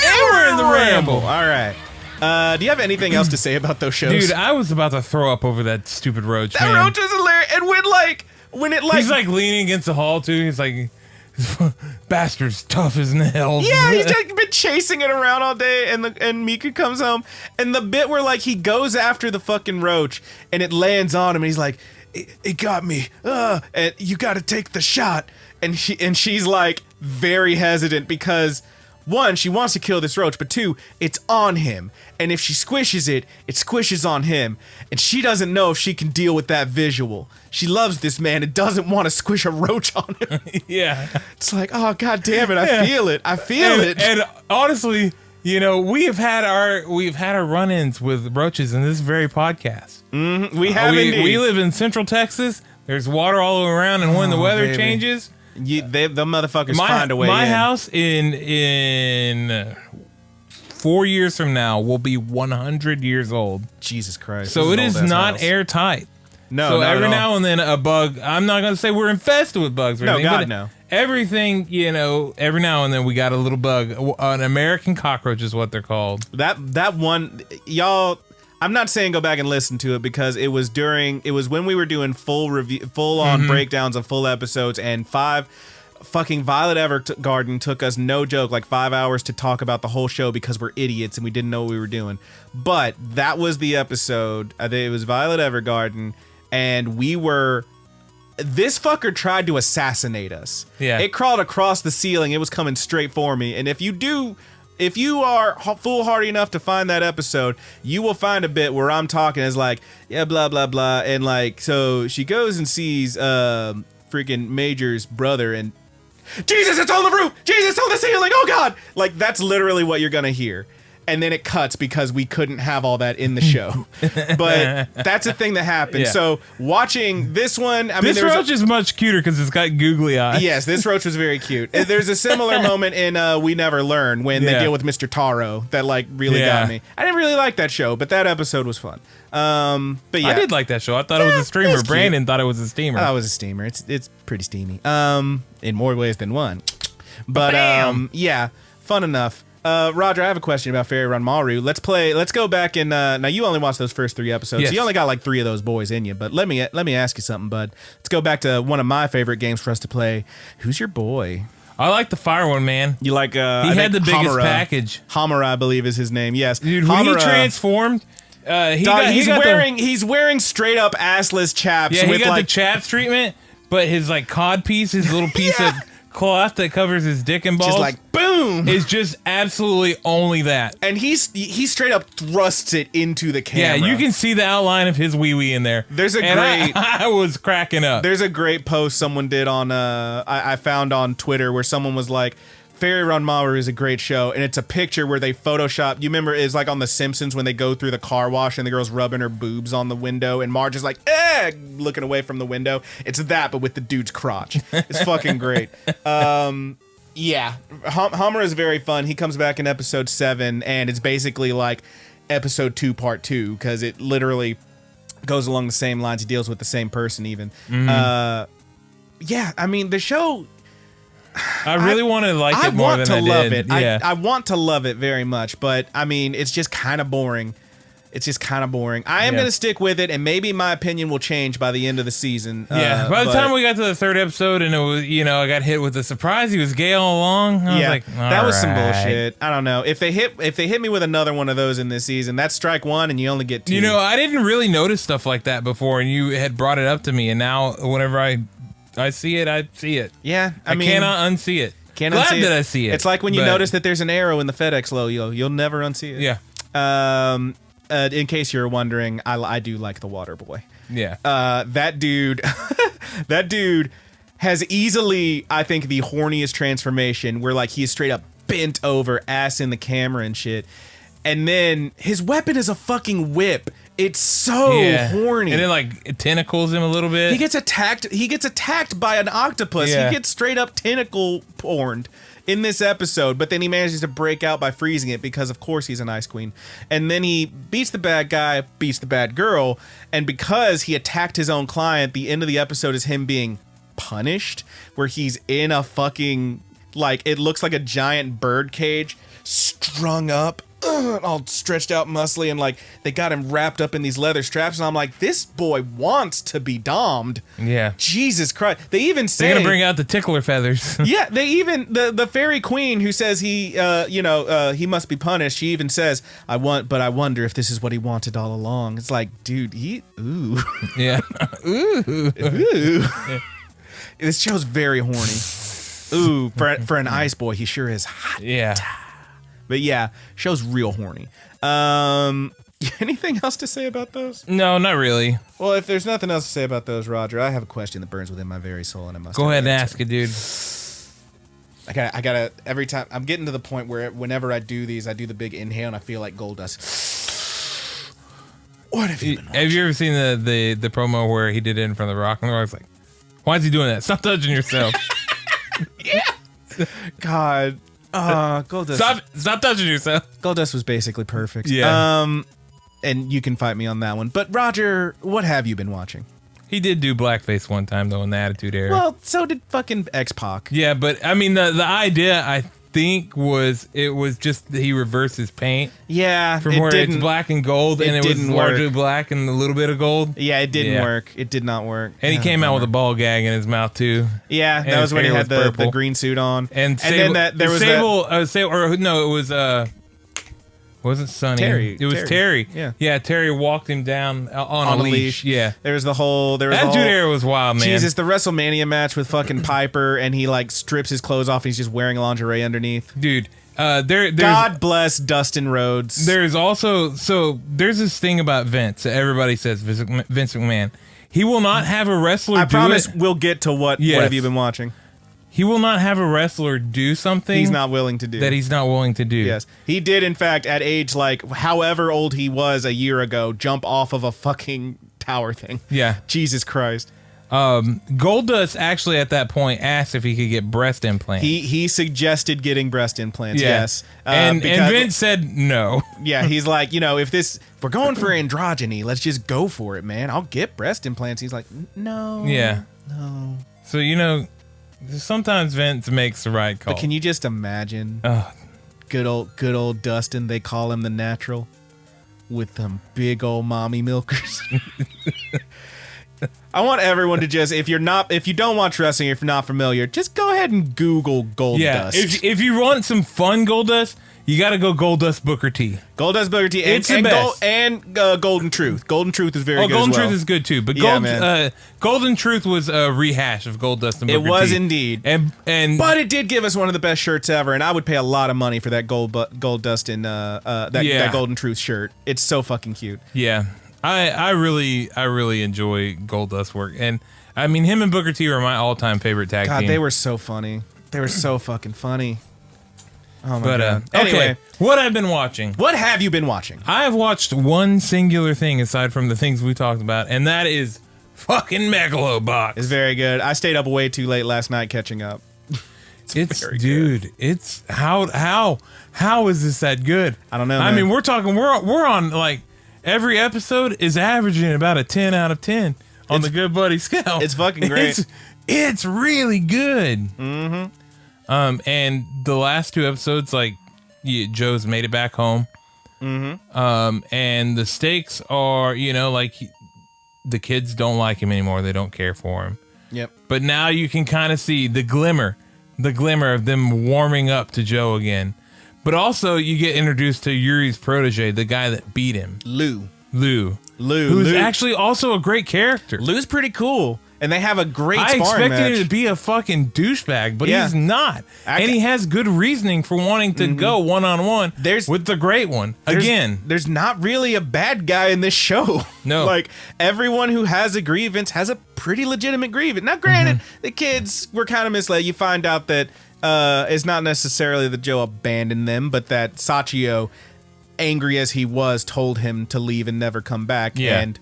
And we're in the Ramble. All right. Do you have anything else to say about those shows? Dude, I was about to throw up over that stupid roach. That roach was hilarious. And when it he's like leaning against the hall too. He's like, bastard's tough as nails. Yeah, he's just been chasing it around all day, and Mika comes home, and the bit where like he goes after the fucking roach, and it lands on him, and he's like, it got me. And you got to take the shot, and she's like very hesitant because. One, she wants to kill this roach, but two, it's on him. And if she squishes it, it squishes on him. And she doesn't know if she can deal with that visual. She loves this man and doesn't want to squish a roach on him. Yeah. It's like, oh, God damn it, I feel it. I feel it. And honestly, you know, we've had our run-ins with roaches in this very podcast. Mm-hmm. We have indeed. We live in Central Texas. There's water all around, and when the weather changes... the motherfuckers find a way. My house in 4 years from now will be 100 years old. Jesus Christ! So it is not airtight. No. So every now and then a bug. I'm not gonna say we're infested with bugs. Or anything, God, no. Everything, you know. Every now and then we got a little bug. An American cockroach is what they're called. That one, y'all. I'm not saying go back and listen to it because it was when we were doing full on breakdowns of full episodes, and fucking Violet Evergarden took us, no joke, like 5 hours to talk about the whole show because we're idiots and we didn't know what we were doing. But that was the episode. I think it was Violet Evergarden, and this fucker tried to assassinate us. Yeah. It crawled across the ceiling. It was coming straight for me. And if you are foolhardy enough to find that episode, you will find a bit where I'm talking as like, yeah, blah, blah, blah. And like, so she goes and sees freaking Major's brother and, Jesus, it's on the roof! Jesus, it's on the ceiling! Oh, God! Like, that's literally what you're going to hear. And then it cuts because we couldn't have all that in the show. But that's a thing that happened. Yeah. So watching this one... This roach is much cuter because it's got googly eyes. Yes, this roach was very cute. There's a similar moment in We Never Learn when they deal with Mr. Taro that like really got me. I didn't really like that show, but that episode was fun. But yeah. I did like that show. I thought it was a streamer. Brandon thought it was a steamer. I thought it was a steamer. It's pretty steamy. In more ways than one. But yeah, fun enough. Roger, I have a question about Fairy Ranmaru. Let's go back and now you only watched those first 3 episodes. Yes. So you only got like 3 of those boys in you. But let me ask you something, bud. Let's go back to one of my favorite games for us to play. Who's your boy? I like the fire one, man. You like? He had the biggest package. Hamura, I believe, is his name. Yes, dude. When he transformed, he's wearing straight up assless chaps. Yeah, he with got like, the chaps treatment, but his like cod piece, his little piece of cloth that covers his dick and balls, just like boom, is just absolutely only that. And he straight up thrusts it into the camera. Yeah, you can see the outline of his wee wee in there. I was cracking up. There's a great post someone did on I found on Twitter where someone was like, Fairy Ranmaru is a great show, and it's a picture where they Photoshop. You remember it's like on The Simpsons when they go through the car wash and the girl's rubbing her boobs on the window, and Marge is like, looking away from the window. It's that, but with the dude's crotch. It's fucking great. Yeah, Hamura is very fun. He comes back in episode 7, and it's basically like episode 2, part 2, because it literally goes along the same lines. He deals with the same person even. Yeah, I mean, the show... I really want to like it more than I did. Love it. Yeah. I want to love it very much, but I mean, it's just kind of boring. I am going to stick with it, and maybe my opinion will change by the end of the season. Yeah. By the time we got to the 3rd episode, and it was, I got hit with the surprise. He was gay all along. I was like, that was some bullshit. I don't know if they hit me with another one of those in this season. That's strike 1, and you only get 2. I didn't really notice stuff like that before, and you had brought it up to me, and now whenever I see it, I see it. Yeah, I cannot unsee it. Glad that I see it. It's like when you notice that there's an arrow in the FedEx logo. You'll never unsee it. Yeah. In case you're wondering, I do like the Water Boy. Yeah. That dude has easily, I think, the horniest transformation where like he's straight up bent over, ass in the camera and shit. And then his weapon is a fucking whip. It's so horny. And it like tentacles him a little bit. He gets attacked by an octopus. He gets straight up tentacle porned. in this episode, but then he manages to break out by freezing it because, of course, he's an Ice Queen. And then he beats the bad guy, beats the bad girl, and because he attacked his own client, the end of the episode is him being punished, where he's in a fucking, like, it looks like a giant bird cage, strung up, all stretched out muscly, and like they got him wrapped up in these leather straps, and I'm like, this boy wants to be dommed. Yeah. Jesus Christ. They're gonna bring out the tickler feathers. Yeah, they even the fairy queen who says he he must be punished, she even says, I wonder if this is what he wanted all along. It's like, dude, ooh. Yeah. Ooh. Ooh. This show's very horny. Ooh, for an ice boy, he sure is hot. Yeah. But yeah, show's real horny. Anything else to say about those? No, not really. Well, if there's nothing else to say about those, Roger, I have a question that burns within my very soul, and I must go ahead and ask it, dude. I gotta every time I'm getting to the point where whenever I do these, I do the big inhale and I feel like gold dust. What have you been watching? Have you ever seen the promo where he did it in front of the Rock? And the Rock's like, why is he doing that? Stop touching yourself. Yeah. God. Goldust. Stop touching yourself. Goldust was basically perfect. Yeah. And you can fight me on that one. But Roger, what have you been watching? He did do blackface one time though in the Attitude Era. Well, so did fucking X-Pac. Yeah, but I mean the idea I think was just that he reversed his paint. Yeah, from where it's black and gold, and it was largely black and a little bit of gold. Yeah, it didn't work. It did not work. And he came out with a ball gag in his mouth too. Yeah, that was when he had the green suit on. And then there was wasn't Sonny. Terry. It was Terry. Yeah. Terry walked him down on a leash. Yeah. There was the whole. Attitude Era was wild, man. Jesus, the WrestleMania match with fucking Piper, and he like strips his clothes off, and he's just wearing lingerie underneath. Dude, there's God bless Dustin Rhodes. There's also there's this thing about Vince. Everybody says Vince McMahon. He will not have a wrestler. I promise we'll get to what have you been watching. He will not have a wrestler do something he's not willing to do. That he's not willing to do. Yes. He did, in fact, at age like however old he was a year ago, jump off of a fucking tower thing. Yeah. Jesus Christ. Goldust actually at that point asked if he could get breast implants. He suggested getting breast implants, yes. And Vince said no. Yeah, he's like, if we're going for androgyny, let's just go for it, man. I'll get breast implants. He's like, no. Yeah. No. So, sometimes Vince makes the right call. But can you just imagine good old Dustin, they call him the natural, with them big old mommy milkers. I want everyone to just, if you don't watch wrestling, if you're not familiar, just go ahead and Google Goldust. If you want some fun Goldust, you got to go Goldust Booker T. Goldust Booker T. It's the best. Golden Truth. Golden Truth is very good Golden as well. Truth is good too. But Golden Truth was a rehash of Goldust and Booker T. It was indeed. But it did give us one of the best shirts ever, and I would pay a lot of money for that Goldust and that Golden Truth shirt. It's so fucking cute. Yeah. I really enjoy Goldust's work. And I mean, him and Booker T were my all-time favorite tag team. God, they were so funny. They were so fucking funny. Oh my God. Anyway, what I've been watching. What have you been watching? I've watched one singular thing aside from the things we talked about, and that is fucking Megalobox. It's very good. I stayed up way too late last night catching up. It's how is this that good? I don't know. I mean, we're on like every episode is averaging about a 10 out of 10 on the Good Buddy scale. It's fucking great. It's really good. Mm-hmm. And the last two episodes, like Joe's made it back home. Mm-hmm. And the stakes are, like the kids don't like him anymore. They don't care for him. Yep. But now you can kind of see the glimmer of them warming up to Joe again. But also you get introduced to Yuri's protege, the guy that beat him. Lou. Who's actually also a great character. Lou's pretty cool. And they have a great sparring match. I expected him to be a fucking douchebag, but he's not. And he has good reasoning for wanting to go one-on-one with the great one. There's not really a bad guy in this show. No. Like, everyone who has a grievance has a pretty legitimate grievance. Now, granted, the kids were kind of misled. You find out that it's not necessarily that Joe abandoned them, but that Sachio, angry as he was, told him to leave and never come back. Yeah. And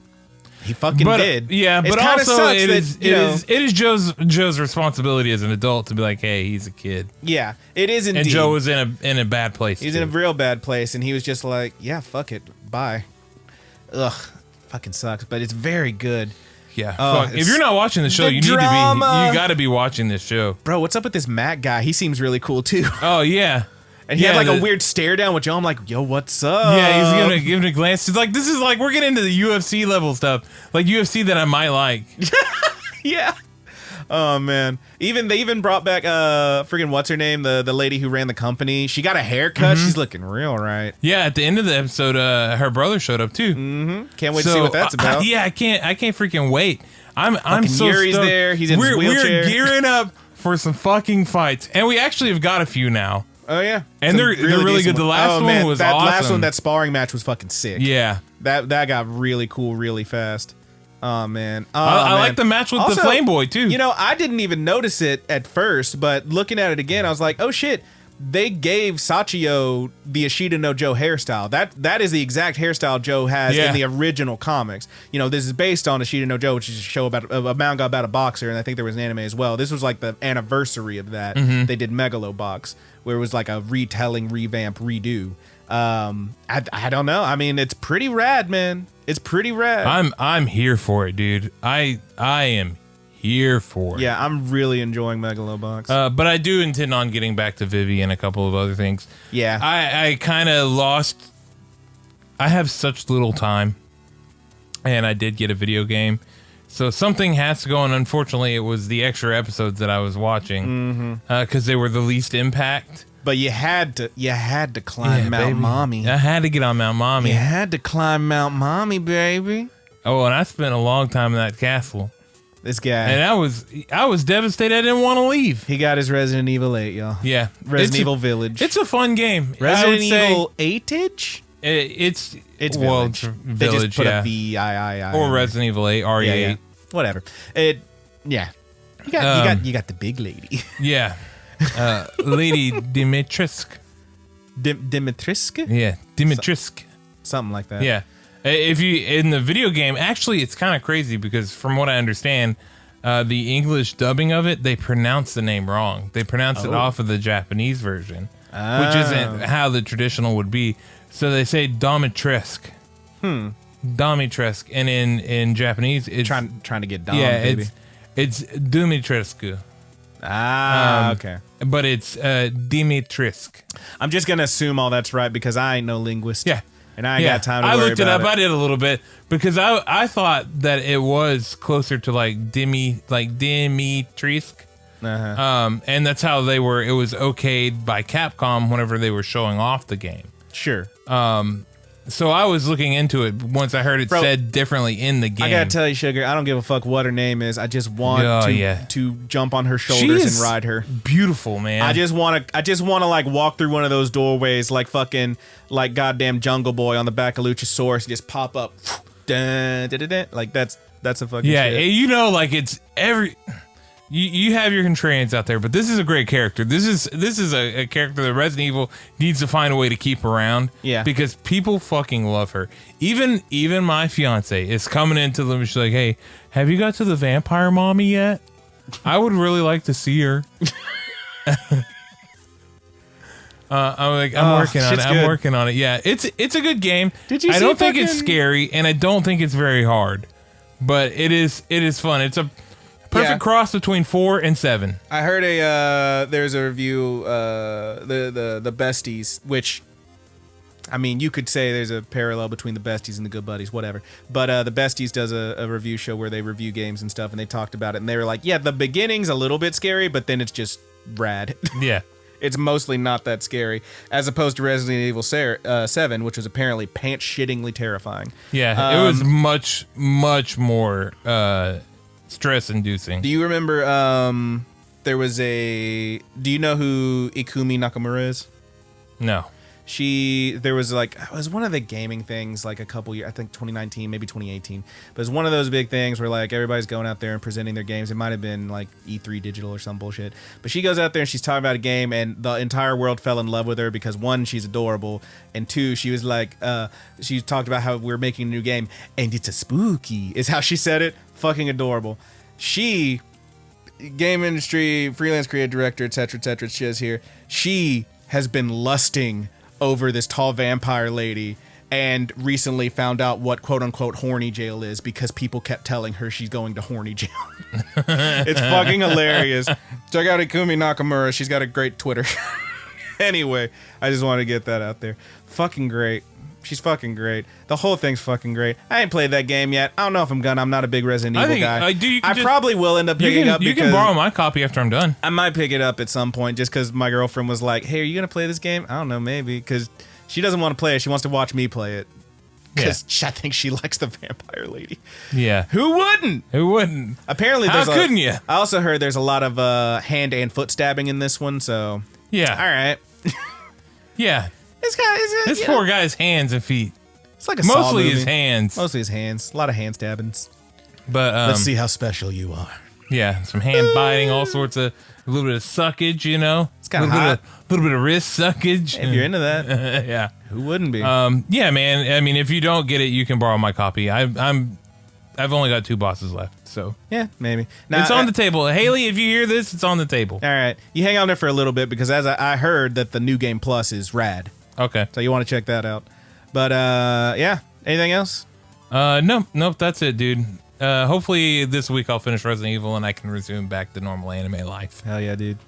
He fucking did. Yeah, It but kinda also sucks it that, is Joe's responsibility as an adult to be like, hey, he's a kid. Yeah, it is indeed. And Joe was in a bad place. He's in a real bad place, and he was just like, yeah, fuck it, bye. Ugh, fucking sucks, but it's very good. Yeah, fuck. If you're not watching the show, you got to be watching this show. Bro, what's up with this Matt guy? He seems really cool too. Oh yeah. And he had like a weird stare down with Joe. I'm like, yo, what's up? Yeah, he's giving a glance. He's like, this is like, we're getting into the UFC level stuff. Like UFC that I might like. Yeah. Oh man. They even brought back friggin' what's her name? The lady who ran the company. She got a haircut. She's looking real right. Yeah, at the end of the episode, her brother showed up too. Can't wait to see what that's about. I can't freaking wait. I'm so Yuri's stoked. there. He's in his wheelchair. We're gearing up for some fucking fights. And we actually have got a few now. Oh yeah, and they're really good. The last one was that awesome. Last one, that sparring match was fucking sick. Yeah, that got really cool, really fast. Oh man, I like the match with the Flame Boy too. You know, I didn't even notice it at first, but looking at it again, I was like, oh shit. They gave Sachio the Ishida no Joe hairstyle. That is the exact hairstyle Joe has in the original comics. You know, this is based on Ishida no Joe, which is a show about a manga about a boxer, and I think there was an anime as well. This was like the anniversary of that. They did Megalobox, where it was like a retelling, revamp, redo. I don't know. I mean, it's pretty rad, man. It's pretty rad. I'm here for it, dude. I am here for it. Yeah, I'm really enjoying Megalobox. But I do intend on getting back to Vivi and a couple of other things. Yeah. I kind of lost. I have such little time. And I did get a video game. So something has to go on. Unfortunately, it was the extra episodes that I was watching. Because they were the least impact. But you had to climb Mount Mommy. I had to get on Mount Mommy. You had to climb Mount Mommy, baby. Oh, and I spent a long time in that castle. This guy. And I was devastated. I didn't want to leave. He got his Resident Evil 8, y'all. Yeah. Resident Evil Village. It's a fun game. Resident Evil 8-ish? It's Village. Village, they just put yeah. a V-I-I-I. Or Resident Evil 8, RE8. Yeah. Whatever. You got the big lady. Yeah. Lady Dimitrescu. Dimitrescu? Yeah, Dimitrescu. Something like that. Yeah. If you in the video game, actually, it's kind of crazy because from what I understand, the English dubbing of it, they pronounce the name wrong. They pronounce it off of the Japanese version, which isn't how the traditional would be. So they say Dimitrescu. Dimitrescu, and in Japanese, it's trying to get Dom. Yeah, baby. It's Dimitrescu. Okay. But it's Dimitrescu. I'm just gonna assume all that's right because I ain't no linguist. Yeah. And I ain't got time to worry about it. I looked it up. I did a little bit because I thought that it was closer to like Dimitrescu. And that's how they were. It was okayed by Capcom whenever they were showing off the game. Sure. So I was looking into it once I heard it said differently in the game. I gotta tell you, Sugar, I don't give a fuck what her name is. I just want to jump on her shoulders and ride her. Beautiful, man. I just want to like walk through one of those doorways like fucking like goddamn Jungle Boy on the back of Luchasaurus and just pop up. Dun, dun, dun, dun. Like that's a fucking shit. You know, like it's every. You have your contrarians out there, but this is a great character. This is a character that Resident Evil needs to find a way to keep around. Yeah. Because people fucking love her. Even my fiance is coming into them. She's like, "Hey, have you got to the vampire mommy yet? I would really like to see her." I'm like, I'm working on it. I'm working on it. Yeah, it's a good game. I don't think it's scary, and I don't think it's very hard, but it is fun. It's a perfect cross between 4 and 7. I heard there's a review, the Besties, which, I mean, you could say there's a parallel between the Besties and the Good Buddies, whatever. But the Besties does a review show where they review games and stuff, and they talked about it, and they were like, yeah, the beginning's a little bit scary, but then it's just rad. Yeah. It's mostly not that scary, as opposed to Resident Evil 7, which was apparently pants-shittingly terrifying. Yeah, it was much, much more stress-inducing. Do you remember, do you know who Ikumi Nakamura is? No. there was like, it was one of the gaming things like a couple years, I think 2019, maybe 2018, but it was one of those big things where like everybody's going out there and presenting their games. It might have been like E3 Digital or some bullshit, but she goes out there and she's talking about a game, and the entire world fell in love with her because one, she's adorable, and two, she was like, she talked about how we're making a new game and it's a spooky, is how she said it. Fucking adorable. She, game industry, freelance creative director, etc. She has here. She has been lusting over this tall vampire lady and recently found out what quote unquote horny jail is because people kept telling her she's going to horny jail. It's fucking hilarious. Check out Ikumi Nakamura. She's got a great Twitter. Anyway, I just want to get that out there. Fucking great. She's fucking great. The whole thing's fucking great. I ain't played that game yet. I don't know if I'm gonna. I'm not a big Resident Evil guy. I probably will end up picking up. You can borrow my copy after I'm done. I might pick it up at some point just because my girlfriend was like, hey, are you gonna play this game? I don't know, maybe. Because she doesn't want to play it. She wants to watch me play it. Because I think she likes the vampire lady. Yeah. Who wouldn't? Who wouldn't? Apparently, how couldn't you? I also heard there's a lot of hand and foot stabbing in this one, so. Yeah. All right. Yeah. This poor guy's hands and feet. It's like a mostly his hands. Mostly his hands. A lot of hand stabbings. But let's see how special you are. Yeah, some hand biting, all sorts of, a little bit of suckage, you know. It's kind of hot. A little bit of wrist suckage. If you're into that. Yeah. Who wouldn't be? Yeah, man. I mean, if you don't get it, you can borrow my copy. I've only got 2 bosses left, so yeah, maybe. Now, it's on the table. Haley, if you hear this, it's on the table. All right, you hang on there for a little bit because as I heard that the New Game Plus is rad. Okay, so you want to check that out. But yeah, anything else? Nope, that's it, dude. Hopefully this week I'll finish Resident Evil and I can resume back to normal anime life. Hell yeah, dude.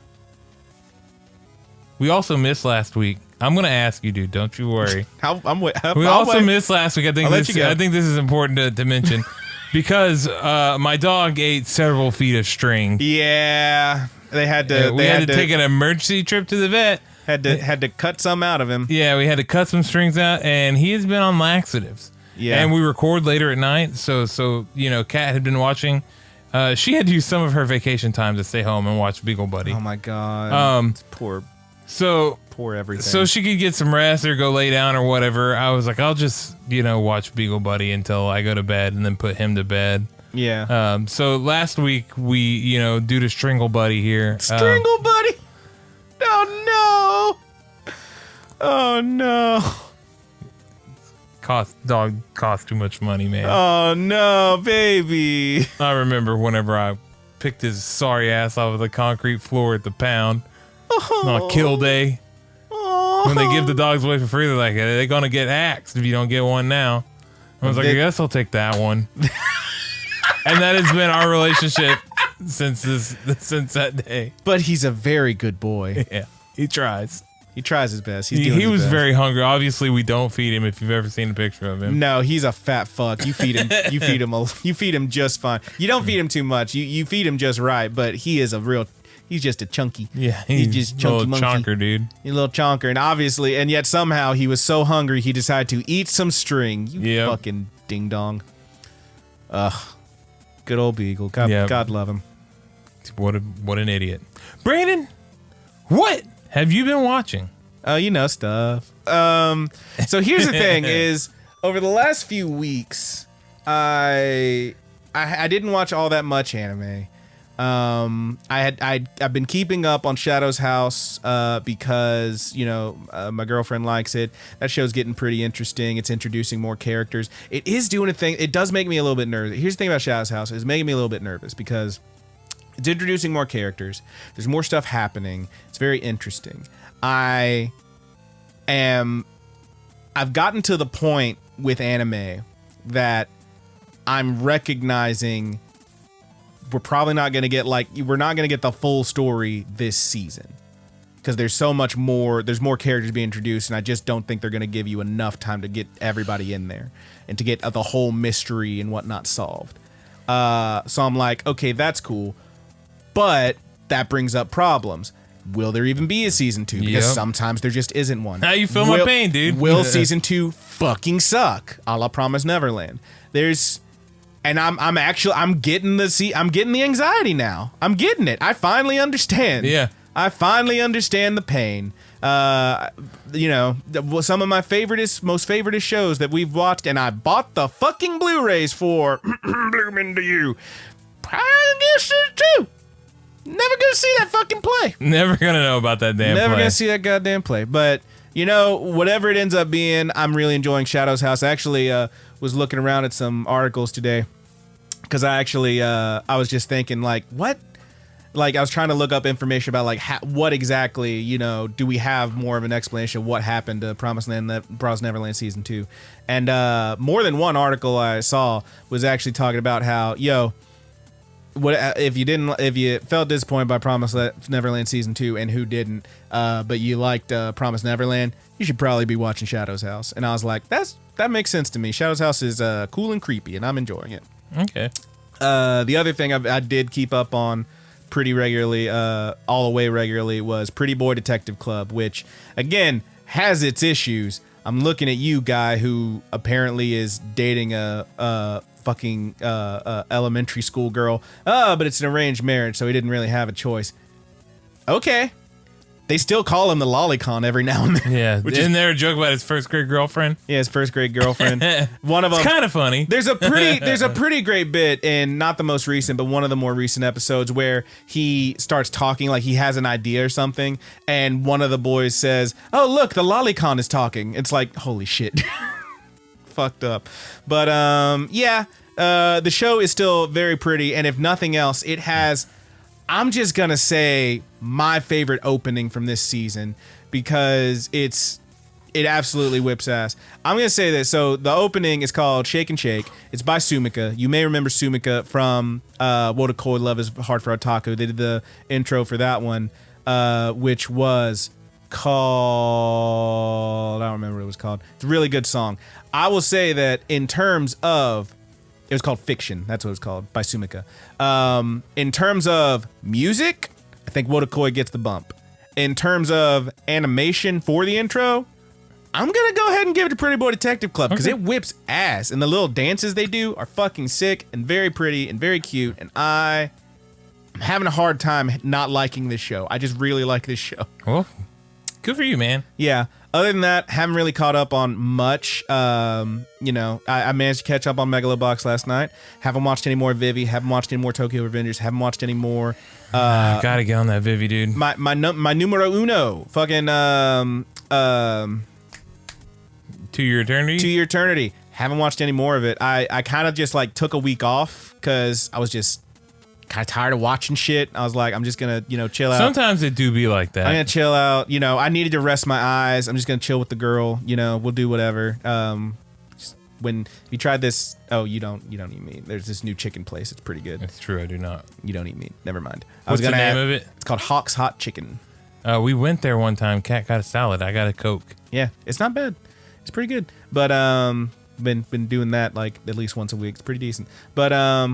We also missed last week. I'm gonna ask you, dude. Don't you worry. We also missed last week. I think this is important to mention because my dog ate several feet of string. Yeah, they had to. We had to take an emergency trip to the vet. Had to cut some out of him. Yeah, we had to cut some strings out, and he has been on laxatives. Yeah, and we record later at night, so you know, Kat had been watching. She had to use some of her vacation time to stay home and watch Beagle Buddy. Oh my god, poor everything. So she could get some rest or go lay down or whatever. I was like, I'll just watch Beagle Buddy until I go to bed and then put him to bed. Yeah. So last week we due to Stringle Buddy here. Stringle Buddy. Oh no. Oh no. Dog cost too much money, man. Oh no, baby. I remember whenever I picked his sorry ass off of the concrete floor at the pound on kill day. When they give the dogs away for free, they're like, they're gonna get axed if you don't get one now. I was like, I guess I'll take that one. And that has been our relationship since that day. But he's a very good boy. Yeah, he tries. He tries his best. He was very hungry. Obviously, we don't feed him. If you've ever seen a picture of him, no, he's a fat fuck. You feed him. You feed him just fine. You don't feed him too much. You feed him just right. But he is he's just a chunky. Yeah, he's just chunky little monkey. Chonker, dude. He's a little chonker, and obviously, and yet somehow he was so hungry he decided to eat some string. You fucking ding dong. Ugh, good old Beagle. God love him. What an idiot, Brandon. What have you been watching? Stuff. So here's the thing: is over the last few weeks, I didn't watch all that much anime. I've been keeping up on Shadow's House because my girlfriend likes it. That show's getting pretty interesting. It's introducing more characters. It is doing a thing. It does make me a little bit nervous. Here's the thing about Shadow's House: it's making me a little bit nervous because it's introducing more characters. There's more stuff happening. It's very interesting. I've gotten to the point with anime that I'm recognizing we're probably not going to get we're not going to get the full story this season because there's so much more. There's more characters being introduced, and I just don't think they're going to give you enough time to get everybody in there and to get the whole mystery and whatnot solved. So I'm like, okay, that's cool. But that brings up problems. Will there even be a season 2? Because sometimes there just isn't one. Now you feel my pain, dude. Will season 2 fucking suck? A la Promised Neverland. I'm getting the anxiety now. I'm getting it. I finally understand. Yeah. I finally understand the pain. You know, some of my most favoriteest shows that we've watched, and I bought the fucking Blu-rays for. Blooming to you. I guess it too. Never gonna see that fucking play. Never gonna know about that damn play. Never gonna see that goddamn play. But, you know, whatever it ends up being, I'm really enjoying Shadow's House. I actually was looking around at some articles today because I was just thinking, like, what? Like, I was trying to look up information about, like, what exactly, you know, do we have more of an explanation of what happened to Promised Neverland Season 2. And more than one article I saw was actually talking about how, what if you felt disappointed by Promised Neverland Season 2 and who didn't, but you liked Promised Neverland, you should probably be watching Shadow's House. And I was like, that makes sense to me. Shadow's House is cool and creepy, and I'm enjoying it. Okay. The other thing I did keep up on pretty regularly, all the way regularly, was Pretty Boy Detective Club, which, again, has its issues. I'm looking at you, guy, who apparently is dating a fucking elementary school girl. But it's an arranged marriage, so he didn't really have a choice. Okay. They still call him the Lolicon every now and then. Yeah. Isn't there a joke about his first grade girlfriend? Yeah, his first grade girlfriend. One of them. It's kind of funny. There's a pretty great bit in, not the most recent, but one of the more recent episodes, where he starts talking like he has an idea or something, and one of the boys says, "Oh, look, the Lolicon is talking." It's like, holy shit. Fucked up. But the show is still very pretty, and if nothing else, it has, I'm just gonna say, my favorite opening from this season, because it absolutely whips ass. I'm gonna say this. So the opening is called Shake and Shake. It's by Sumika. You may remember Sumika from Wotakoi Love is Hard for Otaku. They did the intro for that one, which was called, I don't remember what it was called. It's a really good song. I will say that in terms of, it was called Fiction. That's what it was called, by Sumika. In terms of music, I think Wotakoi gets the bump. In terms of animation for the intro, I'm going to go ahead and give it to Pretty Boy Detective Club, because it whips ass. And the little dances they do are fucking sick and very pretty and very cute. And I'm having a hard time not liking this show. I just really like this show. Well, good for you, man. Yeah. Other than that, haven't really caught up on much. I managed to catch up on Megalobox last night. Haven't watched any more Vivi. Haven't watched any more Tokyo Revengers. Haven't watched any more. Gotta get on that Vivi, dude. My numero uno. Fucking 2 Year Eternity. 2 Year Eternity. Haven't watched any more of it. I kind of just like took a week off because I was just kind of tired of watching shit. I was like, I'm just gonna, chill out. Sometimes it do be like that. I'm gonna chill out. I needed to rest my eyes. I'm just gonna chill with the girl. We'll do whatever. When you tried this, you don't eat meat. There's this new chicken place. It's pretty good. It's true. I do not. You don't eat meat. Never mind. What's the name of it? It's called Hawk's Hot Chicken. We went there one time. Kat got a salad. I got a Coke. Yeah, it's not bad. It's pretty good. But been doing that like at least once a week. It's pretty decent. But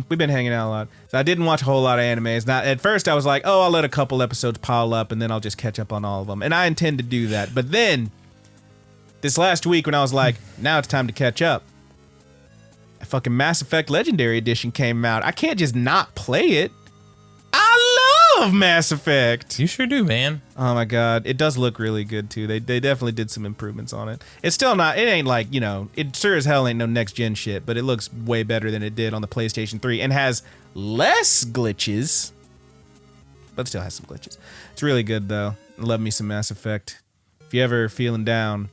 we've been hanging out a lot. So I didn't watch a whole lot of animes. Now, at first I was like, I'll let a couple episodes pile up and then I'll just catch up on all of them. And I intend to do that. But then this last week when I was like, now it's time to catch up, a fucking Mass Effect Legendary Edition came out. I can't just not play it. I love Mass Effect. You sure do, man. Oh my god, it does look really good too. They definitely did some improvements on it. It's still not, it ain't like, it sure as hell ain't no next gen shit, but it looks way better than it did on the PlayStation 3 and has less glitches, but still has some glitches. It's really good though. I love me some Mass Effect. If you ever feeling down,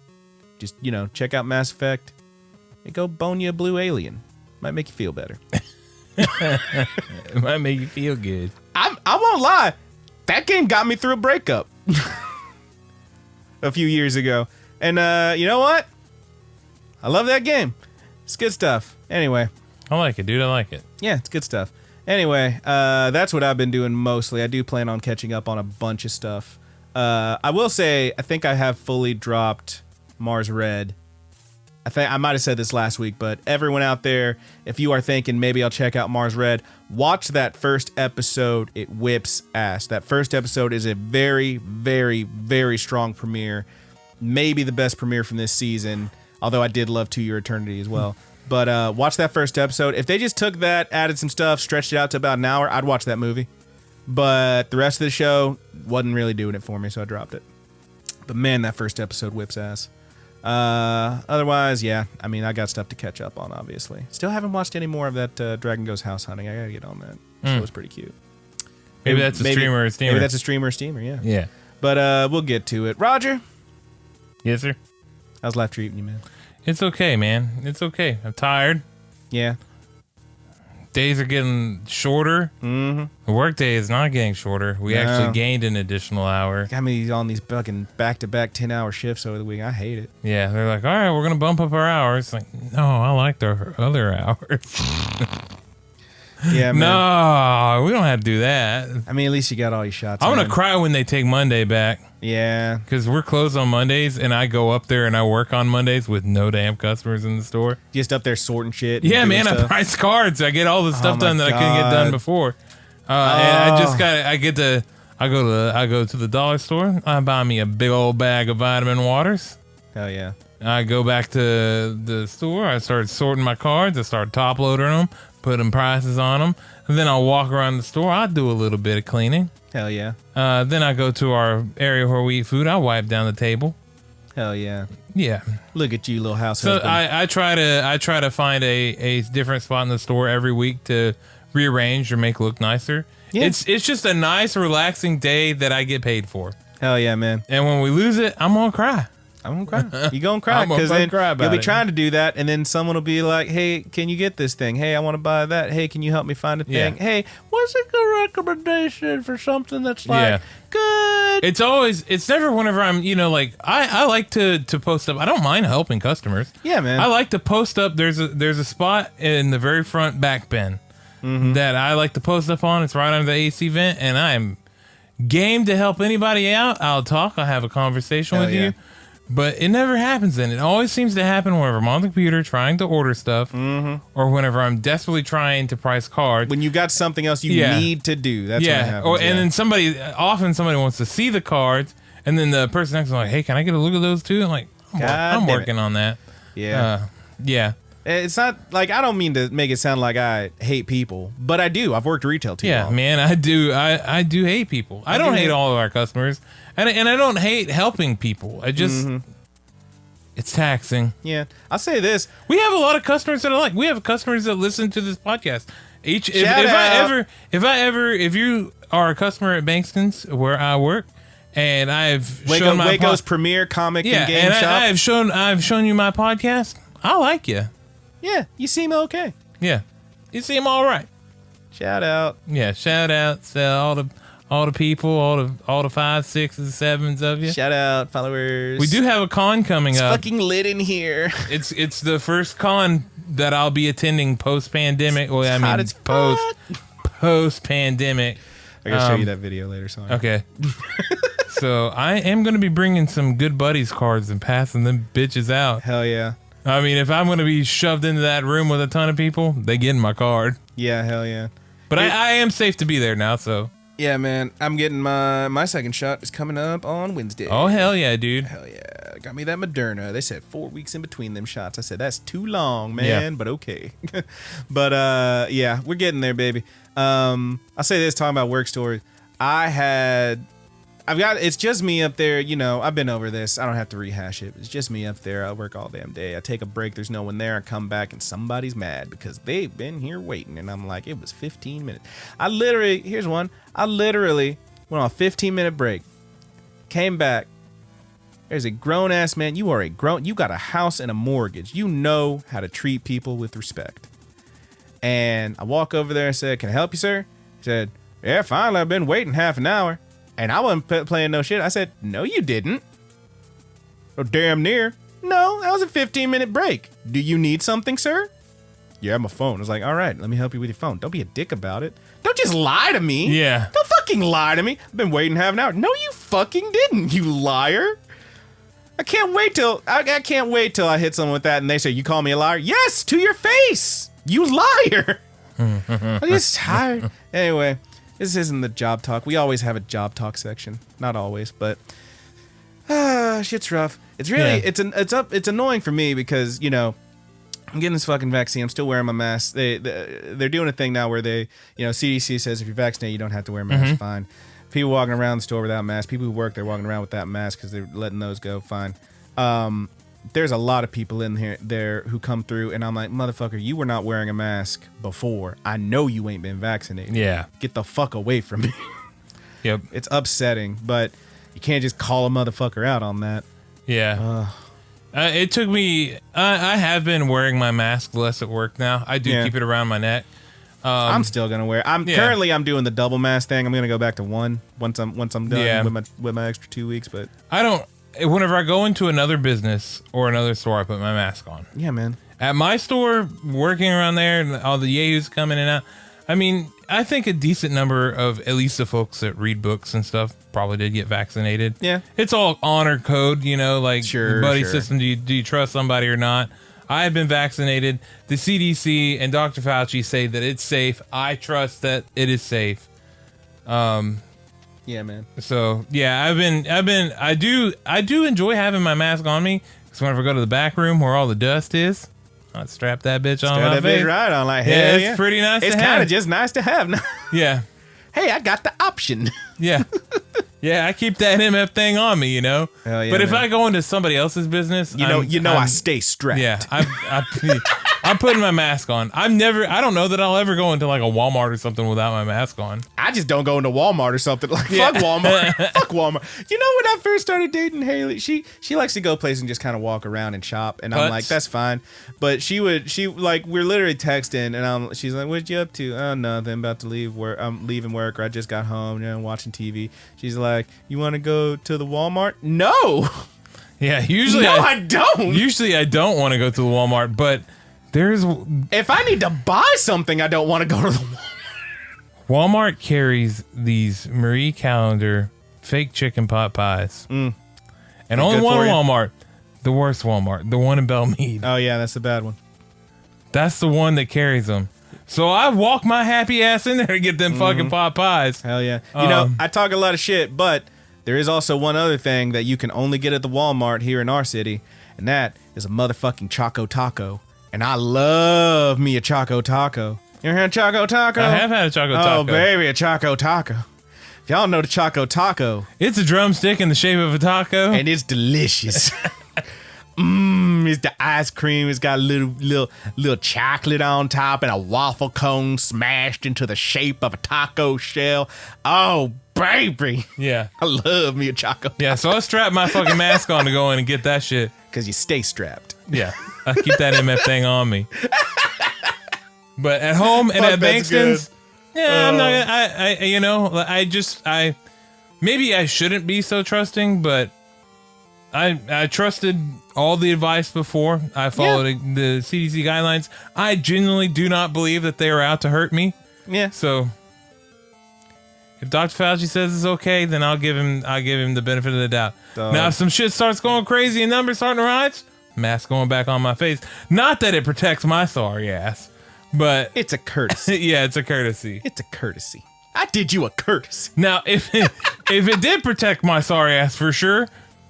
just, check out Mass Effect and go bone you a blue alien. Might make you feel better. It might make you feel good. I won't lie. That game got me through a breakup a few years ago. And you know what? I love that game. It's good stuff. Anyway. I like it, dude. I like it. Yeah, it's good stuff. Anyway, that's what I've been doing mostly. I do plan on catching up on a bunch of stuff. I will say, I think I have fully dropped Mars Red. I might have said this last week, but everyone out there, if you are thinking maybe I'll check out Mars Red, watch that first episode. It whips ass. That first episode is a very, very, very strong premiere. Maybe the best premiere from this season, although I did love 2 Year Eternity as well. But watch that first episode. If they just took that, added some stuff, stretched it out to about an hour, I'd watch that movie. But the rest of the show wasn't really doing it for me, so I dropped it. But man, that first episode whips ass. Otherwise, yeah, I mean, I got stuff to catch up on, obviously. Still haven't watched any more of that Dragon Goes House Hunting. I gotta get on that. Show was pretty cute. Maybe that's a streamer or steamer. Maybe that's a streamer or steamer, yeah. Yeah. But we'll get to it. Roger. Yes, sir. How's life treating you, man? It's okay, man. It's okay. I'm tired. Yeah. Days are getting shorter. Mm-hmm. The work day is not getting shorter. We actually gained an additional hour. Got me on these fucking back-to-back 10-hour shifts over the week. I hate it. Yeah, they're like, all right, we're going to bump up our hours. Like, no, I like our other hours. Yeah, man. No, we don't have to do that. I mean, at least you got all your shots. I'm going to cry when they take Monday back. Yeah. Because we're closed on Mondays, and I go up there and I work on Mondays with no damn customers in the store. Just up there sorting shit. Yeah, man, I price cards. I get all the stuff done that I couldn't get done before. And I go to the dollar store. I buy me a big old bag of vitamin waters. Hell yeah. I go back to the store. I start sorting my cards. I start top loading them, putting prices on them. And then I'll walk around the store. I do a little bit of cleaning. Hell yeah. Then I go to our area where we eat food. I wipe down the table. Hell yeah. Yeah. Look at you, little house So husband. I try to find a different spot in the store every week to rearrange or make it look nicer. Yeah. It's just a nice, relaxing day that I get paid for. Hell yeah, man. And when we lose it, I'm gonna cry. I'm gonna cry. You gonna cry I'm gonna because then cry about you'll be it. trying to do that, and then someone will be like, "Hey, can you get this thing? Hey, I want to buy that. Hey, can you help me find a thing? Yeah. Hey, what's a good recommendation for something that's like good?" It's never whenever I'm, like I like to post up. I don't mind helping customers. Yeah, man. I like to post up. There's a spot in the very front back bin that I like to post up on. It's right under the AC vent, and I'm game to help anybody out. I'll talk. I'll have a conversation Hell with yeah. you. But it never happens then. It always seems to happen whenever I'm on the computer trying to order stuff or whenever I'm desperately trying to price cards. When you got something else you need to do, that's when it happens. And then somebody wants to see the cards, and then the person next to me like, hey, can I get a look at those too? I'm like, I'm working on that. Yeah. Yeah. It's not like, I don't mean to make it sound like I hate people, but I do. I've worked retail too long. Man, I do. I do hate people. I don't hate all of our customers, and I don't hate helping people. I just it's taxing. Yeah, I'll say this: we have a lot of customers that are like. We have customers that listen to this podcast. If you are a customer at Bankston's where I work, and I've shown my Waco's premier comic and game shop, I've shown you my podcast. I like you. Yeah, you seem okay. Yeah, you seem all right. Shout out. Yeah, shout out to all the people, all the 5s, 6s, 7s of you. Shout out, followers. We do have a con coming up. It's fucking lit in here. It's the first con that I'll be attending post pandemic. Well, I mean post pandemic. I gotta show you that video later. Sorry. Okay. So I am gonna be bringing some Good Buddies cards and passing them bitches out. Hell yeah. I mean, if I'm gonna be shoved into that room with a ton of people, they get in my card. Yeah, hell yeah. But I am safe to be there now, so. Yeah, man. I'm getting my second shot is coming up on Wednesday. Oh, hell yeah, dude. Hell yeah. Got me that Moderna. They said 4 weeks in between them shots. I said, that's too long, man, but okay. But, yeah, we're getting there, baby. I'll say this, talking about work stories. It's just me up there, I've been over this. I don't have to rehash it. It's just me up there. I work all damn day. I take a break. There's no one there. I come back and somebody's mad because they've been here waiting. And I'm like, it was 15 minutes. Here's one. I literally went on a 15-minute break, came back. There's a grown-ass man. You got a house and a mortgage. You know how to treat people with respect. And I walk over there and said, can I help you, sir? He said, yeah, finally. I've been waiting half an hour. And I wasn't playing no shit. I said, no, you didn't. Oh, damn near. No, that was a 15-minute break. Do you need something, sir? Yeah, my phone. I was like, all right, let me help you with your phone. Don't be a dick about it. Don't just lie to me. Yeah. Don't fucking lie to me. I've been waiting half an hour. No, you fucking didn't, you liar. I can't wait till I hit someone with that and they say, you call me a liar? Yes, to your face. You liar. I'm just tired. Anyway. This isn't the job talk. We always have a job talk section. Not always, but shit's rough. It's really it's annoying for me because, I'm getting this fucking vaccine. I'm still wearing my mask. They're doing a thing now where CDC says if you're vaccinated, you don't have to wear a mask. Fine. People walking around the store without masks. People who work, they're walking around without masks because they're letting those go. Fine. There's a lot of people in there who come through, and I'm like, motherfucker, you were not wearing a mask before. I know you ain't been vaccinated. Yeah. Get the fuck away from me. Yep. It's upsetting, but you can't just call a motherfucker out on that. Yeah. It took me. I have been wearing my mask less at work now. I do keep it around my neck. I'm still gonna wear. Currently I'm doing the double mask thing. I'm gonna go back to one once I'm done with my extra 2 weeks. But I don't. Whenever I go into another business or another store, I put my mask on. Yeah, man. At my store, working around there, and all the yahoos come in and out. I mean, I think a decent number of at least the folks that read books and stuff probably did get vaccinated. Yeah. It's all honor code, like buddy system. Do you trust somebody or not? I have been vaccinated. The CDC and Dr. Fauci say that it's safe. I trust that it is safe. Yeah, man. So yeah, I do enjoy having my mask on me because whenever I go to the back room where all the dust is, I'd strap that bitch on my face. Bitch right on, like, hell yeah, yeah. It's pretty nice. It's kind of just nice to have. Yeah. Hey, I got the option. Yeah. Yeah, I keep that MF thing on me, Hell yeah, but if man. I go into somebody else's business, I stay strapped. Yeah, I'm putting my mask on. I don't know that I'll ever go into like a Walmart or something without my mask on. I just don't go into Walmart or something. Like, fuck Walmart. Fuck Walmart. You know, when I first started dating Haley, she likes to go places and just kind of walk around and shop. And I'm like, that's fine. But we're literally texting and she's like, what you up to? Oh, nothing. About to leave work. I'm leaving work, or I just got home, watching TV. She's like, you want to go to the Walmart? No. Yeah, usually I don't. Usually I don't want to go to the Walmart, but if I need to buy something, I don't want to go to the Walmart. Walmart carries these Marie Callender fake chicken pot pies. And only one Walmart, the worst Walmart, the one in Belmead. Oh yeah, that's the bad one. That's the one that carries them. So I walk my happy ass in there to get them fucking pot pies. Hell yeah. I talk a lot of shit, but there is also one other thing that you can only get at the Walmart here in our city, and that is a motherfucking Choco Taco. And I love me a Choco Taco. You ever had a Choco Taco? I have had a Choco Taco. Oh, baby, a Choco Taco. If y'all know the Choco Taco. It's a drumstick in the shape of a taco. And it's delicious. It's the ice cream. It's got a little chocolate on top and a waffle cone smashed into the shape of a taco shell. Oh, baby. Yeah. I love me a Choco Taco. Yeah, so I strap my fucking mask on to go in and get that shit. Because you stay strapped. Yeah. I keep that MF thing on me. But at home and at Bankston's, I'm not. Maybe I shouldn't be so trusting, but I trusted all the advice before. I followed the CDC guidelines. I genuinely do not believe that they are out to hurt me. Yeah. So if Dr. Fauci says it's okay, then I'll give him the benefit of the doubt. Now, if some shit starts going crazy and numbers starting to rise, mask going back on my face. Not that it protects my sorry ass, but it's a courtesy. Yeah, it's a courtesy. It's a courtesy. I did you a courtesy. Now, if it did protect my sorry ass for sure,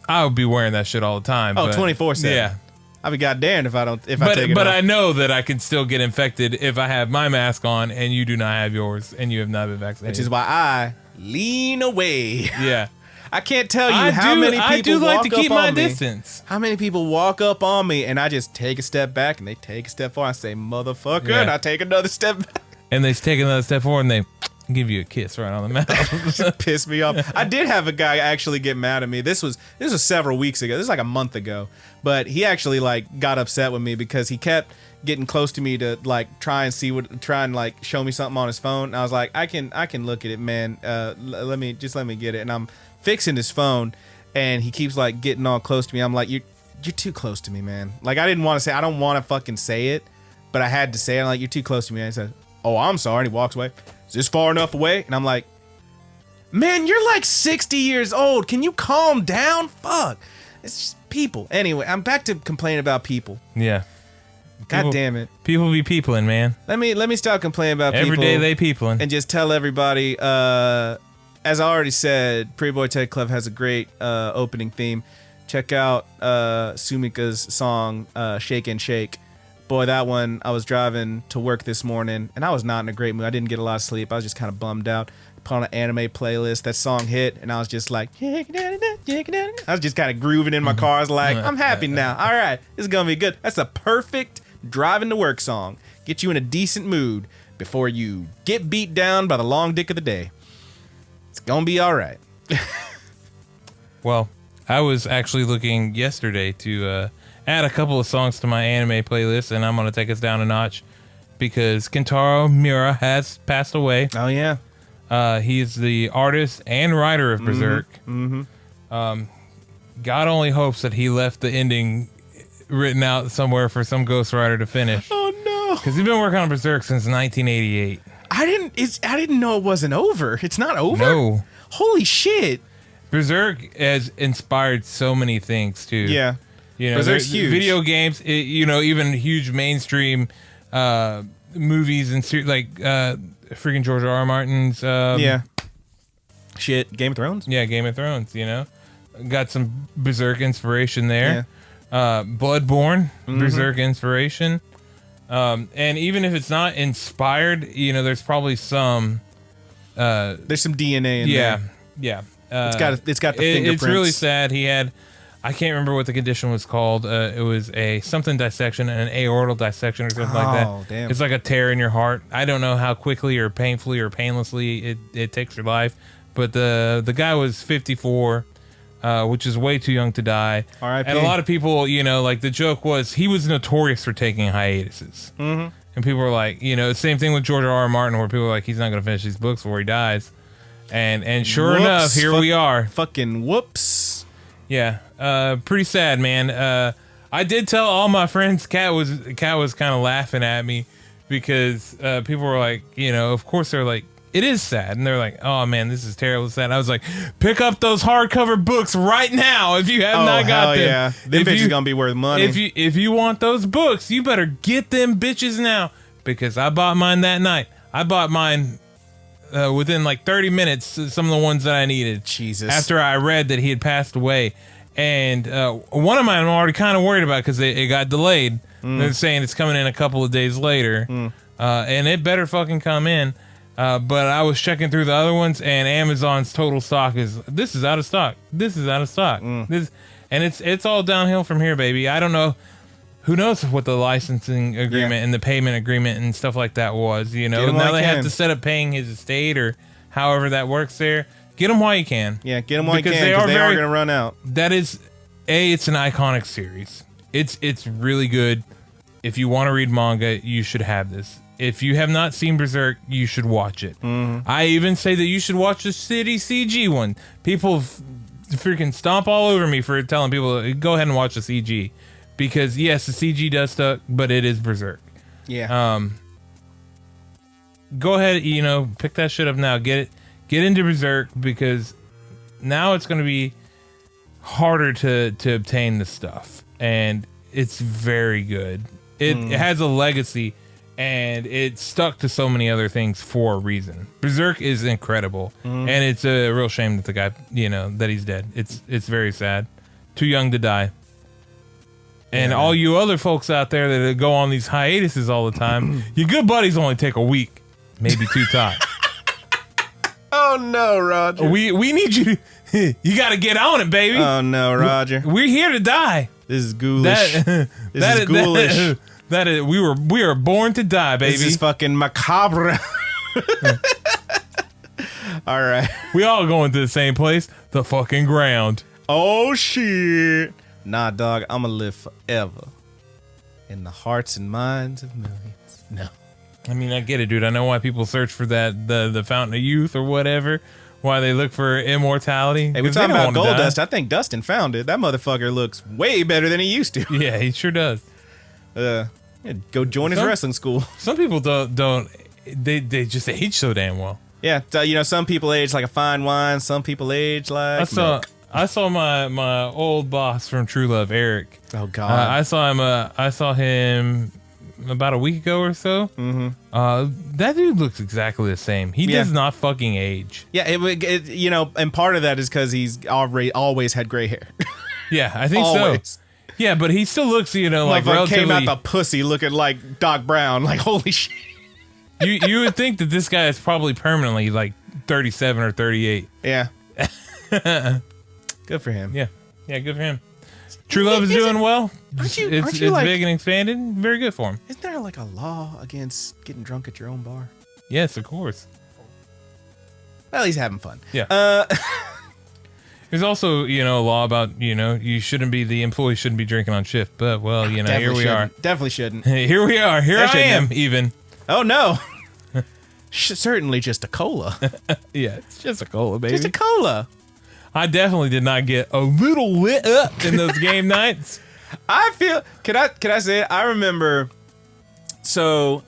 I would be wearing that shit all the time. Oh, 24/7. Yeah. I'd be goddamned if I take it But off. I know that I can still get infected if I have my mask on and you do not have yours and you have not been vaccinated. Which is why I lean away. Yeah. I can't tell you how many people I do like walk to keep up my on me. distance. How many people walk up on me and I just take a step back and they take a step forward. I say, motherfucker, and I take another step back. And they take another step forward and they give you a kiss right on the mouth. Piss me off. I did have a guy actually get mad at me. This was several weeks ago. This was like a month ago. But he actually like got upset with me because he kept getting close to me to like try and like show me something on his phone. And I was like, I can look at it, man. Let me get it. And I'm fixing his phone and he keeps like getting all close to me. I'm like, you're too close to me, man. Like I didn't want to say, I don't want to fucking say it, but I had to say it. I'm like, you're too close to me. And he said, oh, I'm sorry. And he walks away. Is this far enough away? And I'm like, man, you're like 60 years old. Can you calm down? Fuck. It's just people. Anyway, I'm back to complaining about people. Yeah. God damn it. People be peopling, man. Let me stop complaining about people. Every day they peopling. And just tell everybody, as I already said, Pretty Boy Ted Club has a great opening theme. Check out Sumika's song, Shake and Shake. Boy, that one, I was driving to work this morning, and I was not in a great mood. I didn't get a lot of sleep. I was just kind of bummed out. Put on an anime playlist. That song hit, and I was just like, I was just kind of grooving in my car. I was like, I'm happy now. All right, this is going to be good. That's a perfect driving to work song. Get you in a decent mood before you get beat down by the long dick of the day. It's going to be all right. Well, I was actually looking yesterday to add a couple of songs to my anime playlist, and I'm going to take us down a notch because Kentaro Miura has passed away. Oh, yeah. He is the artist and writer of Berserk. God only hopes that he left the ending written out somewhere for some ghostwriter to finish. Oh, no. Because he's been working on Berserk since 1988. I didn't know it wasn't over. It's not over? No. Holy shit. Berserk has inspired so many things, too. Yeah. You know, Berserk's huge. Video games, even huge mainstream movies and like freaking George R. Martin's. Shit. Game of Thrones? Yeah, Game of Thrones, Got some Berserk inspiration there. Yeah. Bloodborne, Berserk inspiration. And even if it's not inspired, there's probably some. There's some DNA in there. Yeah. It's got the fingerprints. It's really sad. He had, I can't remember what the condition was called. It was a something dissection, an aortal dissection or something like that. Oh, damn. It's like a tear in your heart. I don't know how quickly or painfully or painlessly it takes your life, but the guy was 54, which is way too young to die. R.I.P. And a lot of people, like the joke was he was notorious for taking hiatuses. Mm-hmm. And people were like, same thing with George R. Martin, where people were like, he's not going to finish these books before he dies. And sure enough, here we are. Fucking whoops. Yeah. Pretty sad, man. I did tell all my friends. Kat was kind of laughing at me because people were like, of course they're like, it is sad, and they're like, oh man, this is terrible sad. I was like, pick up those hardcover books right now if you have not got them. Yeah, them bitches gonna be worth money. If you want those books, you better get them bitches now because I bought mine that night. I bought mine. Within like 30 minutes, some of the ones that I needed. Jesus. After I read that he had passed away. And one of mine I'm already kind of worried about because it got delayed. They're saying it's coming in a couple of days later. And it better fucking come in. But I was checking through the other ones, and Amazon's total stock this is out of stock. This is out of stock. And it's all downhill from here, baby. I don't know. Who knows what the licensing agreement and the payment agreement and stuff like that was, Now they have to set up paying his estate or however that works there. Get them while you can. Yeah, get them while you can because they are going to run out. That is, it's an iconic series. It's really good. If you want to read manga, you should have this. If you have not seen Berserk, you should watch it. I even say that you should watch the City CG one. People freaking stomp all over me for telling people, go ahead and watch the CG. Because yes, the CG does suck, but it is Berserk. Yeah. Go ahead, pick that shit up now. Get into Berserk because now it's going to be harder to obtain the stuff, and it's very good. It has a legacy, and it stuck to so many other things for a reason. Berserk is incredible, and it's a real shame that the guy, that he's dead. It's very sad. Too young to die. And all you other folks out there that go on these hiatuses all the time, your good buddies only take a week, maybe 2 times. Oh no, Roger. We need you. You got to get on it, baby. Oh no, Roger. We're here to die. This is ghoulish. This is ghoulish. That is. We are born to die, baby. This is fucking macabre. All right. We all going to the same place, the fucking ground. Oh shit. Nah, dog, I'm gonna live forever in the hearts and minds of millions. No. I mean, I get it, dude. I know why people search for that, the fountain of youth or whatever. Why they look for immortality. Hey, we're talking about gold dust. I think Dustin found it. That motherfucker looks way better than he used to. Yeah, he sure does. Go join his wrestling school. Some people don't. They just age so damn well. Yeah, some people age like a fine wine. Some people age like milk. I saw my old boss from True Love, Eric. Oh God! I saw him about a week ago or so. That dude looks exactly the same. He does not fucking age. Yeah, and part of that is because he's always had gray hair. Yeah, I think always. so. Yeah, but he still looks, like relatively... came out the pussy looking like Doc Brown. Like, holy shit. You would think that this guy is probably permanently like 37 or 38. Yeah. Good for him. Yeah, good for him. True Love is doing well. Aren't you It's like, big and expanded. Very good for him. Isn't there like a law against getting drunk at your own bar? Yes, of course. Well, he's having fun. Yeah. There's also, a law about, the employee shouldn't be drinking on shift. But, well, here we are. Definitely shouldn't. Here we are. Here I am, even. Oh, no. Certainly just a cola. Yeah, it's just a cola, baby. Just a cola. I definitely did not get a little lit up in those game nights. I feel... Can I say it? I remember... So,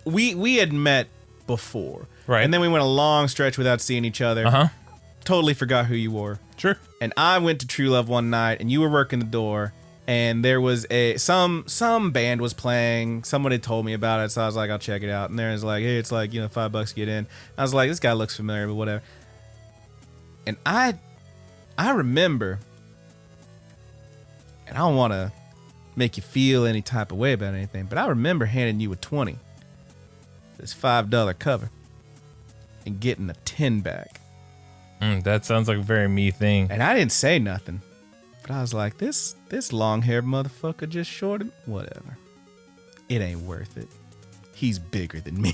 we had met before. Right. And then we went a long stretch without seeing each other. Uh-huh. Totally forgot who you were. Sure. And I went to True Love one night, and you were working the door, and there was some band was playing. Someone had told me about it, so I was like, I'll check it out. And there was like, hey, it's like, $5 to get in. I was like, this guy looks familiar, but whatever. And I remember, and I don't want to make you feel any type of way about anything, but I remember handing you a 20, this $5 cover, and getting a 10 back. That sounds like a very me thing. And I didn't say nothing, but I was like, this long-haired motherfucker just shorted. Whatever. It ain't worth it. He's bigger than me.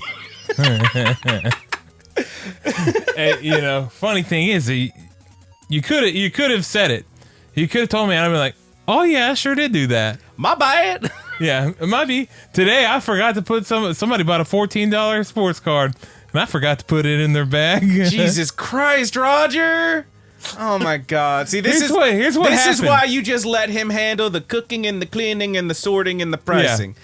Hey, funny thing is, you could have said it. You could have told me, and I'd be like, oh yeah, I sure did do that. My bad. Yeah, it might be. Today I forgot to put somebody bought a $14 sports card, and I forgot to put it in their bag. Jesus Christ, Roger. Oh my God. See, this is why you just let him handle the cooking and the cleaning and the sorting and the pricing. Yeah.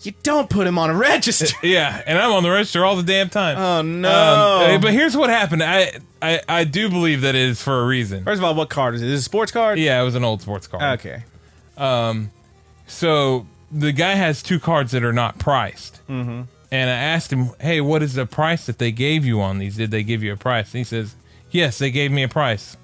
You don't put him on a register. Yeah, and I'm on the register all the damn time. Oh no. But here's what happened. I do believe that it is for a reason. First of all, what card is it? Is it a sports card? Yeah, it was an old sports card. Okay. So the guy has two cards that are not priced. Mm-hmm. And I asked him, hey, what is the price that they gave you on these? Did they give you a price? And he says, yes, they gave me a price.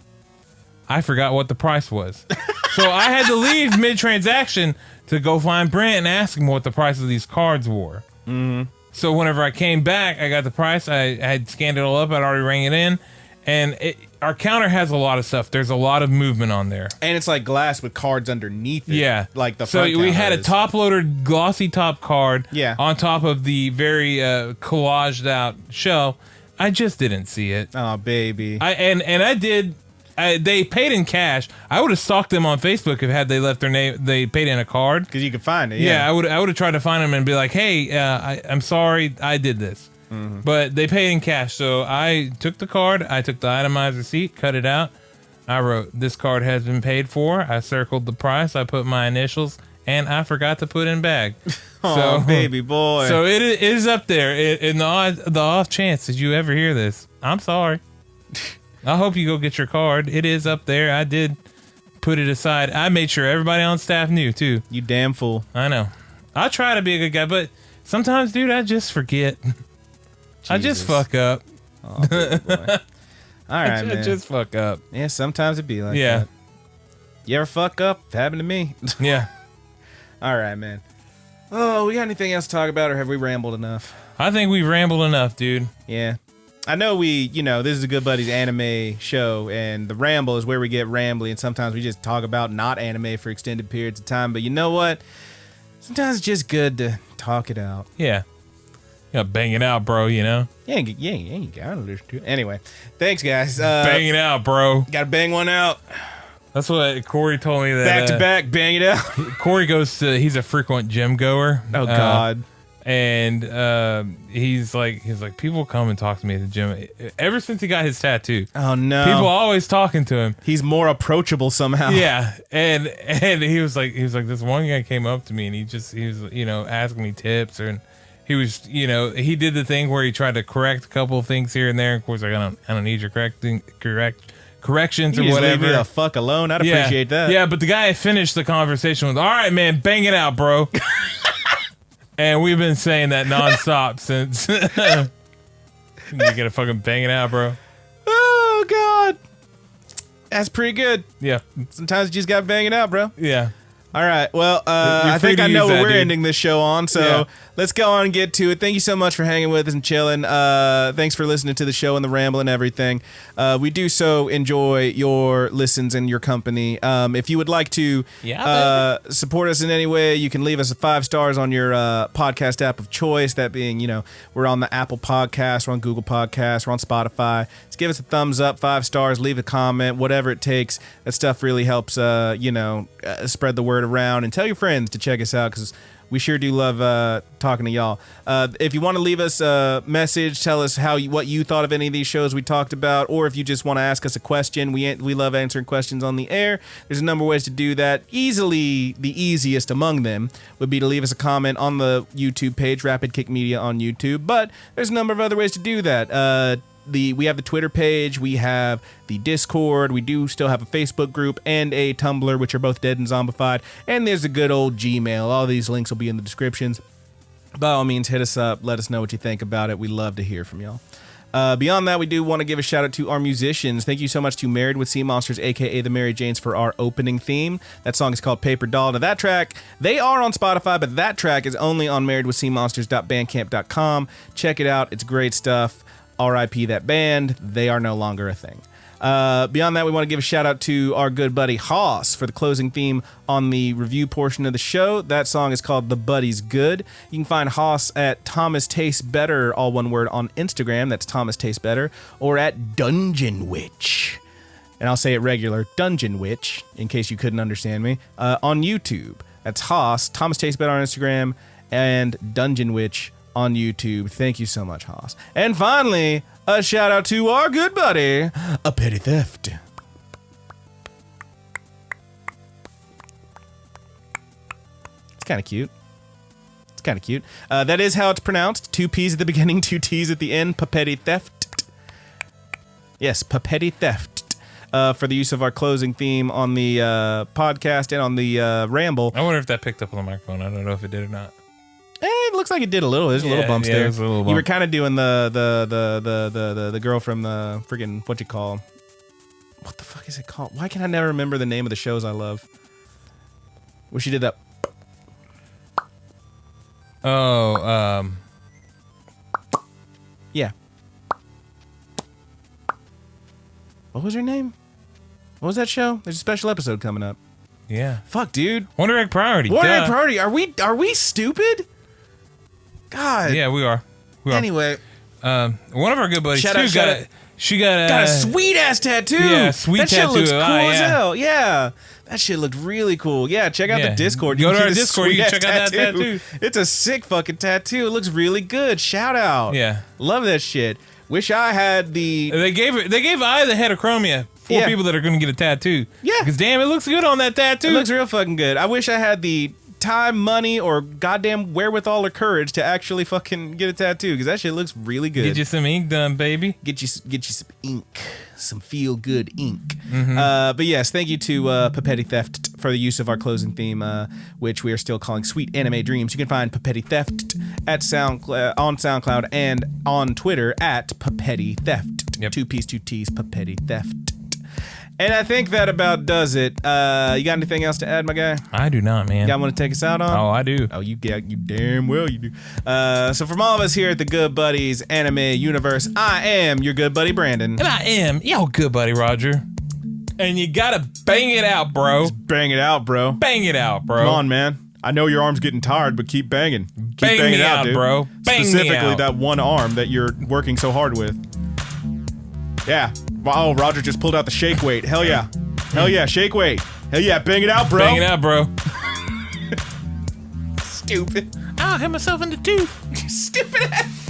I forgot what the price was. So I had to leave mid-transaction to go find Brent and ask him what the price of these cards were. Mm-hmm. So whenever I came back, I got the price. I had scanned it all up. I'd already rang it in. And our counter has a lot of stuff. There's a lot of movement on there. And it's like glass with cards underneath it. Yeah. Like the front. So we had a top-loaded glossy top card on top of the very collaged out shell. I just didn't see it. Oh, baby. I did. They paid in cash. I would have stalked them on Facebook if they left their name. They paid in a card because you could find it. Yeah, I would have tried to find them and be like, "Hey, I'm sorry, I did this." Mm-hmm. But they paid in cash, so I took the card. I took the itemized receipt, cut it out. I wrote, "This card has been paid for." I circled the price. I put my initials, and I forgot to put in bag. Oh, so, baby boy! So it is up there. In the off chance that you ever hear this, I'm sorry. I hope you go get your card. It is up there. I did put it aside. I made sure everybody on staff knew, too. You damn fool. I know. I try to be a good guy, but sometimes, dude, I just forget. Jesus. I just fuck up. Oh, boy. All right, man. I just fuck up. Yeah, sometimes it be like that. You ever fuck up? It happened to me. Yeah. All right, man. Oh, we got anything else to talk about, or have we rambled enough? I think we've rambled enough, dude. Yeah. I know this is a Good Buddies anime show, and the Ramble is where we get rambly, and sometimes we just talk about not anime for extended periods of time, but you know what? Sometimes it's just good to talk it out. Yeah. You gotta bang it out, bro, you know? Yeah, you gotta listen to it. Anyway, thanks, guys. Bang it out, bro. Gotta bang one out. That's what Corey told me. That back to back, bang it out. Corey he's a frequent gym goer. Oh, God. And he's like, people come and talk to me at the gym. Ever since he got his tattoo. Oh no! People are always talking to him. He's more approachable somehow. Yeah, and he was like, this one guy came up to me and he was asking me tips, and he was he did the thing where he tried to correct a couple of things here and there. Of course, like I don't need your corrections or whatever. Leave me the fuck alone. I'd appreciate that. Yeah, but the guy finished the conversation with, "All right, man, bang it out, bro." And we've been saying that nonstop since. You gotta fucking bang it out, bro. Oh, God. That's pretty good. Yeah. Sometimes you just got to bang it out, bro. Yeah. All right. Well, I think I know what we're ending this show on, so let's go on and get to it. Thank you so much for hanging with us and chilling. Thanks for listening to the show and the ramble and everything. We do so enjoy your listens and your company. If you would like to support us in any way, you can leave us 5 stars on your podcast app of choice. That being, we're on the Apple Podcast, we're on Google Podcasts, we're on Spotify. Just give us a thumbs up, 5 stars, leave a comment, whatever it takes. That stuff really helps, spread the word around, and tell your friends to check us out, because we sure do love talking to y'all. If you want to leave us a message, tell us what you thought of any of these shows we talked about, or if you just want to ask us a question, we love answering questions on the air. There's a number of ways to do that. Easily, the easiest among them would be to leave us a comment on the YouTube page, Rapid Kick Media on YouTube, but there's a number of other ways to do that. We have the Twitter page, we have the Discord, we do still have a Facebook group and a Tumblr, which are both dead and zombified, and there's a good old Gmail. All these links will be in the descriptions. By all means, hit us up, let us know what you think about it. We love to hear from y'all. Beyond that, we do want to give a shout out to our musicians. Thank you so much to Married with Seamonsters, aka the Mary Janes, for our opening theme. That song is called Paperdoll. Now that track, they are on Spotify, but that track is only on marriedwithseamonsters.bandcamp.com. Check it out, it's great stuff. R.I.P. that band. They are no longer a thing. Beyond that, we want to give a shout out to our good buddy Hoss for the closing theme on the review portion of the show. That song is called The Buddy's Good. You can find Hoss at Thomas Tastes Better, all one word, on Instagram. That's Thomas Tastes Better. Or at Dungeon Witch. And I'll say it regular, Dungeon Witch, in case you couldn't understand me, on YouTube. That's Hoss, Thomas Tastes Better on Instagram, and Dungeon Witch on YouTube. Thank you so much, Hoss. And finally, a shout out to our good buddy, A Petty Theft. It's kind of cute. That is how it's pronounced. 2 P's at the beginning, 2 T's at the end. Petty Theft. Yes, Petty Theft. For the use of our closing theme on the podcast and on the Ramble. I wonder if that picked up on the microphone. I don't know if it did or not. It looks like it did a little. There's a little bumps there. There's a little bump. You were kind of doing the girl from the friggin' what the fuck is it called? Why can I never remember the name of the shows I love? Where she did that. Oh, yeah. What was her name? What was that show? There's a special episode coming up. Yeah. Fuck, dude. Wonder Egg Priority. Wonder Egg Priority. Are we stupid? God. Yeah, we are. Anyway, one of our good buddies got a sweet ass tattoo. Yeah, sweet that tattoo. That shit looks cool as hell. Yeah, that shit looked really cool. Yeah, check out the Discord. Go to our Discord. You can check out that tattoo. It's a sick fucking tattoo. It looks really good. Shout out. Yeah, love that shit. Wish I had the. They gave I the heterochromia for people that are going to get a tattoo. Yeah, because damn, it looks good on that tattoo. It looks real fucking good. I wish I had the time, money, or goddamn wherewithal or courage to actually fucking get a tattoo, because that shit looks really good. Get you some ink done, baby. Get you some ink, some feel good ink. Mm-hmm. But yes, thank you to Petty Theft for the use of our closing theme, which we are still calling Sweet Anime Dreams. You can find Petty Theft at on SoundCloud and on Twitter at Petty Theft. Yep. 2 P's, 2 T's, Petty Theft. And I think that about does it. You got anything else to add, my guy? I do not, man. You got one to take us out on? Oh, I do. Oh, you damn well you do. So from all of us here at the Good Buddies Anime Universe, I am your good buddy Brandon. And I am your good buddy Roger. And you gotta bang it out, bro. Just bang it out, bro. Bang it out, bro. Come on, man. I know your arm's getting tired, but keep banging. Keep banging it out, dude. Bro. Bang Specifically that one arm that you're working so hard with. Yeah. Oh, Roger just pulled out the shake weight. Hell yeah. Hell yeah, shake weight. Hell yeah, bang it out, bro. Bang it out, bro. Stupid. I'll hit myself in the tooth. Stupid ass.